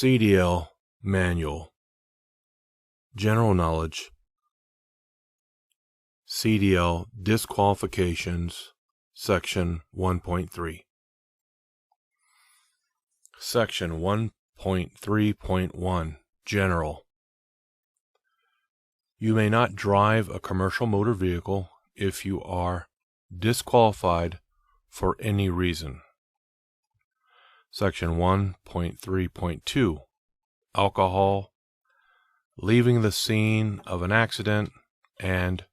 CDL Manual. General Knowledge. CDL Disqualifications, Section 1.3. Section 1.3.1 General. You may not drive a commercial motor vehicle if you are disqualified for any reason. Section 1.3.2 Alcohol, leaving the scene of an accident, and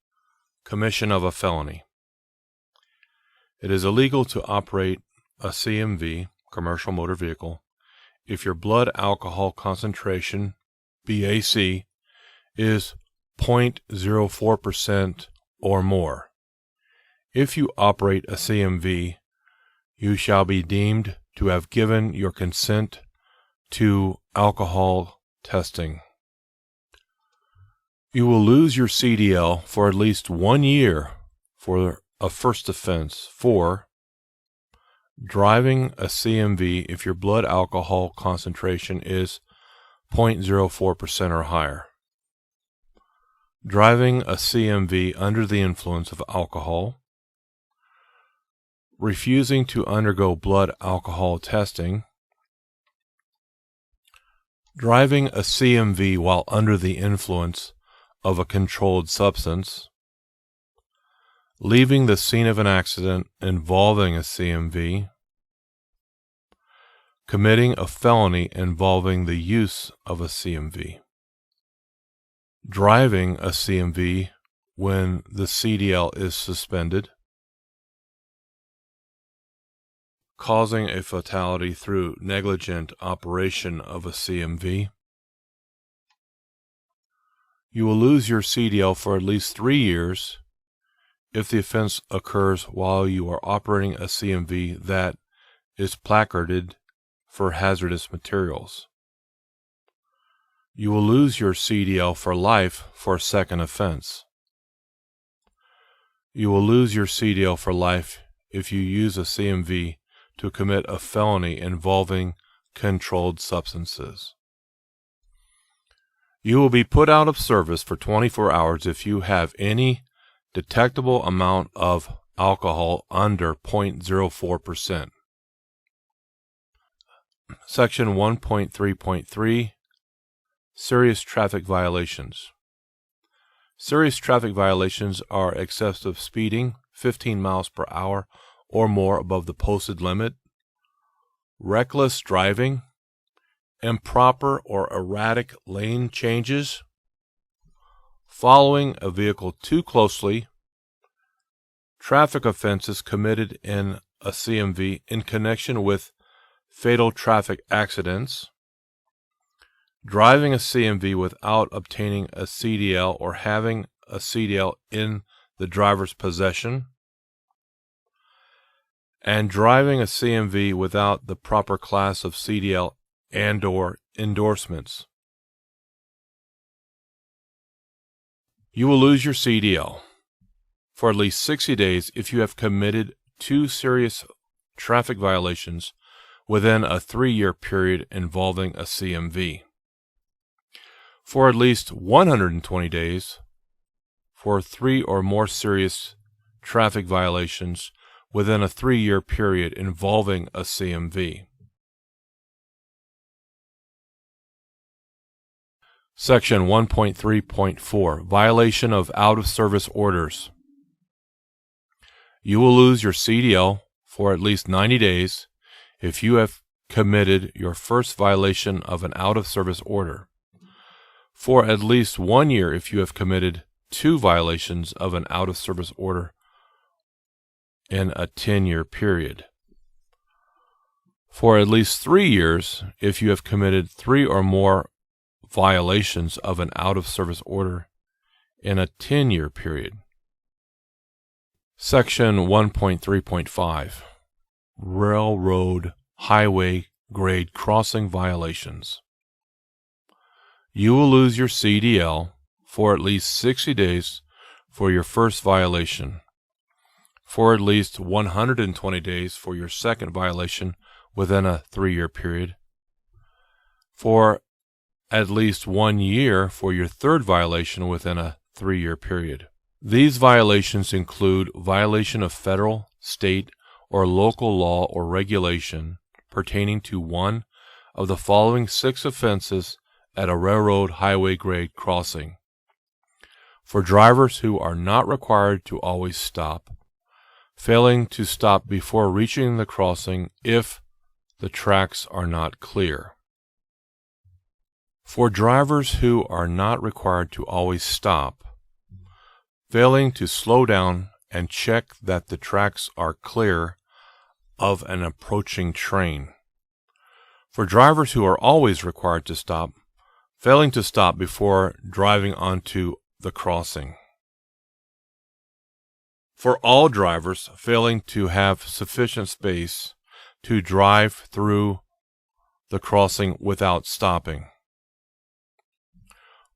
commission of a felony. It is illegal to operate a CMV, commercial motor vehicle, if your blood alcohol concentration, BAC, is 0.04% or more. If you operate a CMV, you shall be deemed to have given your consent to alcohol testing. You will lose your CDL for at least 1 year for a first offense for driving a CMV if your blood alcohol concentration is 0.04% or higher, driving a CMV under the influence of alcohol, refusing to undergo blood alcohol testing, driving a CMV while under the influence of a controlled substance, leaving the scene of an accident involving a CMV, committing a felony involving the use of a CMV, driving a CMV when the CDL is suspended, causing a fatality through negligent operation of a CMV. You will lose your CDL for at least 3 years if the offense occurs while you are operating a CMV that is placarded for hazardous materials. You will lose your CDL for life for a second offense. You will lose your CDL for life if you use a CMV to commit a felony involving controlled substances. You will be put out of service for 24 hours if you have any detectable amount of alcohol under 0.04%. Section 1.3.3 Serious Traffic Violations. Serious traffic violations are excessive speeding, 15 miles per hour or more above the posted limit, reckless driving, improper or erratic lane changes, following a vehicle too closely, traffic offenses committed in a CMV in connection with fatal traffic accidents, driving a CMV without obtaining a CDL or having a CDL in the driver's possession, and driving a CMV without the proper class of CDL and/or endorsements. You will lose your CDL for at least 60 days if you have committed 2 serious traffic violations within a 3-year period involving a CMV, for at least 120 days for 3 or more serious traffic violations within a 3-year period involving a CMV. Section 1.3.4 Violation of Out-of-Service Orders. You will lose your CDL for at least 90 days if you have committed your first violation of an out-of-service order, for at least 1 year if you have committed 2 violations of an out-of-service order in a 10-year period, for at least 3 years if you have committed 3 or more violations of an out-of-service order in a 10-year period. Section 1.3.5 Railroad Highway Grade Crossing Violations. You will lose your CDL for at least 60 days for your first violation, for at least 120 days for your second violation within a 3-year period, for at least 1 year for your third violation within a 3-year period. These violations include violation of federal, state, or local law or regulation pertaining to one of the following 6 offenses at a railroad highway grade crossing. For drivers who are not required to always stop, failing to stop before reaching the crossing if the tracks are not clear. For drivers who are not required to always stop, failing to slow down and check that the tracks are clear of an approaching train. For drivers who are always required to stop, failing to stop before driving onto the crossing. For all drivers, failing to have sufficient space to drive through the crossing without stopping.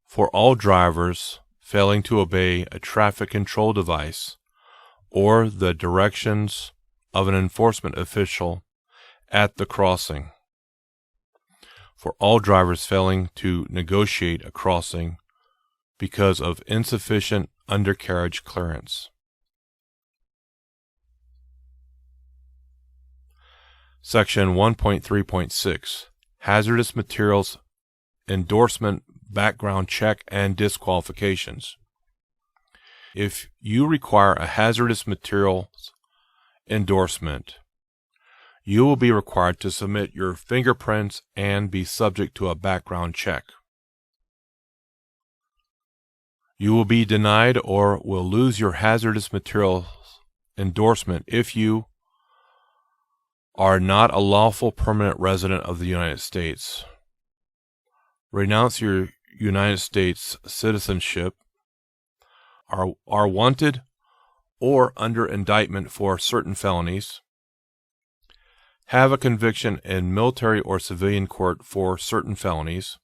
For all drivers, failing to obey a traffic control device or the directions of an enforcement official at the crossing. For all drivers failing to negotiate a crossing because of insufficient undercarriage clearance. Section 1.3.6 Hazardous Materials Endorsement, Background Check, and Disqualifications. If you require a hazardous materials endorsement, you will be required to submit your fingerprints and be subject to a background check. You will be denied or will lose your hazardous materials endorsement if you are not a lawful permanent resident of the United States, renounce your United States citizenship, are wanted or under indictment for certain felonies, have a conviction in military or civilian court for certain felonies,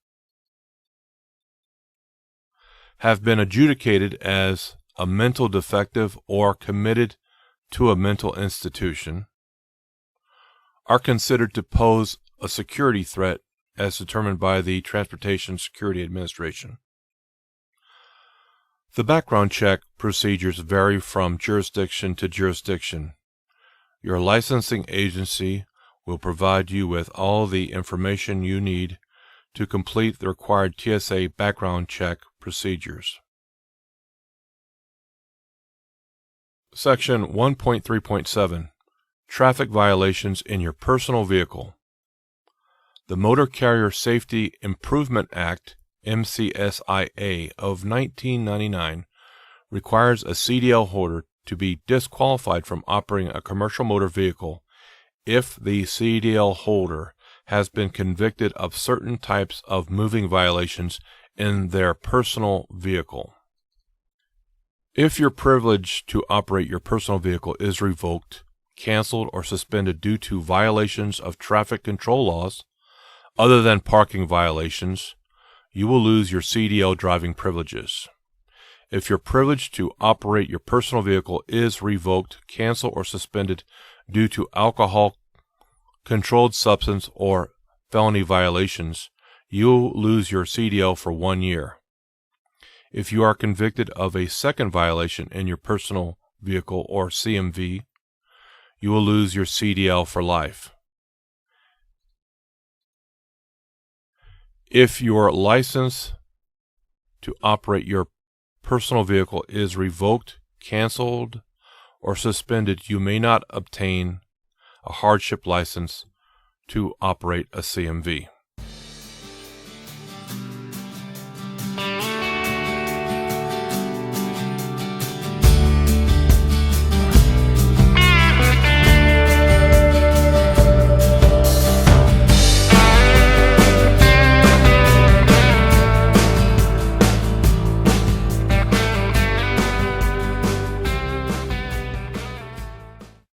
have been adjudicated as a mental defective or committed to a mental institution, are considered to pose a security threat as determined by the Transportation Security Administration. The background check procedures vary from jurisdiction to jurisdiction. Your licensing agency will provide you with all the information you need to complete the required TSA background check procedures. Section 1.3.7 Traffic Violations in Your Personal Vehicle. The Motor Carrier Safety Improvement Act, MCSIA, of 1999 requires a CDL holder to be disqualified from operating a commercial motor vehicle if the CDL holder has been convicted of certain types of moving violations in their personal vehicle. If your privilege to operate your personal vehicle is revoked, canceled, or suspended due to violations of traffic control laws, other than parking violations, you will lose your CDL driving privileges. If your privilege to operate your personal vehicle is revoked, canceled, or suspended due to alcohol, controlled substance, or felony violations, you will lose your CDL for 1 year. If you are convicted of a second violation in your personal vehicle, or CMV, you will lose your CDL for life. If your license to operate your personal vehicle is revoked, canceled, or suspended, you may not obtain a hardship license to operate a CMV.